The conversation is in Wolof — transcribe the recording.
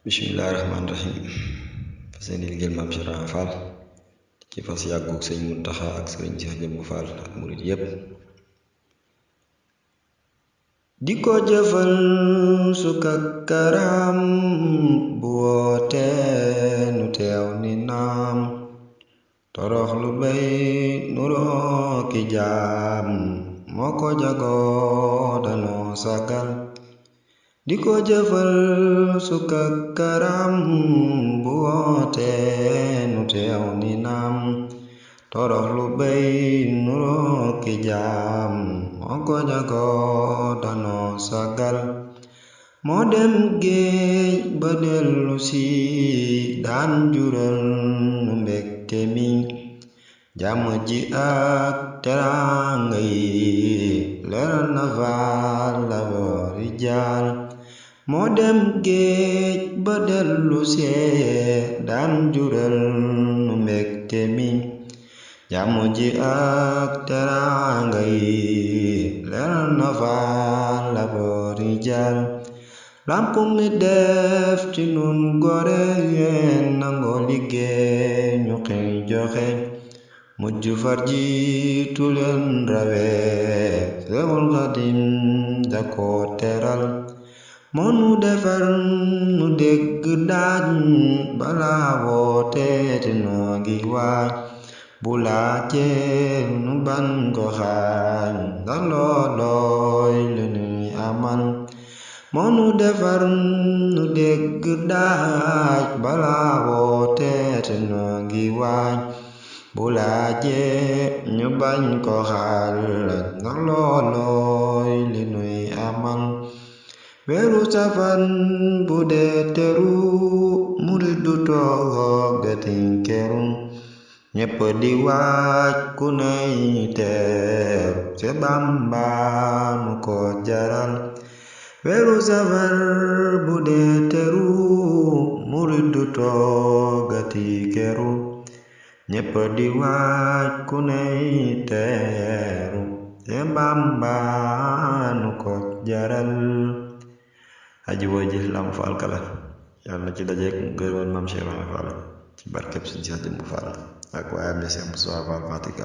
Bismillahirrahmanirrahim. fas yéene liggéeyal Maam Cheikh Ibra Fall ci fas yàggoog sëñ Muntaxa ak sëriñ Cheikh Jëmb Fall ak murit yépp di ko jëfal sukak karam bu woote nu teew ni naam torox lu bay nuroo ki jaam moo ko jagoo danoo sagal di ko jëfal sukak karam bu woote nu teew ni naam torox lu bay nuroo ki jaam moo ko jagoo danoo sagal moo dem géej ba dellu si daan jural nu mbégte mi jàmm ji ak teraanga yi leeral na Faal la boori jaal moo dem géej ba dellu si daan jural nu mbégte mi jàmm ji ak teraanga yi leeral na Faal la boori jaal lamp mi def ci nun gore nangoo liggéey ñu xëy joxe mujj far jiitu leen rawe Seexul Xadim da ko teral moo nu defar nu dégg daaj balaa woote te noo ngi waaj bu laajee nu ban ko xaaj ndax loolooy lu nuy amal moo nu defar nu dégg daaj balaa woote te noo ngi waaj bu laajee ñu bañ ko xaal ndax loolooy li nuy amal weeru safar bu dee teru murit du toog de tinkeru ñépp di waaj ku ney teer se Bàmba nu ko jaral weeru safar bu dee teru murit du toog de tinkeru ñépp di waaj ku ney teeru se Bàmba nu ko jaral aji woji Lam Faal Kala yàlla na ci dajeek gërëmal Maam Cheikh Ibra Fall ci barkeb sëñ Cheikh Jëmb Fall ak waayam ne Cheikh Moustapha Fall Fatick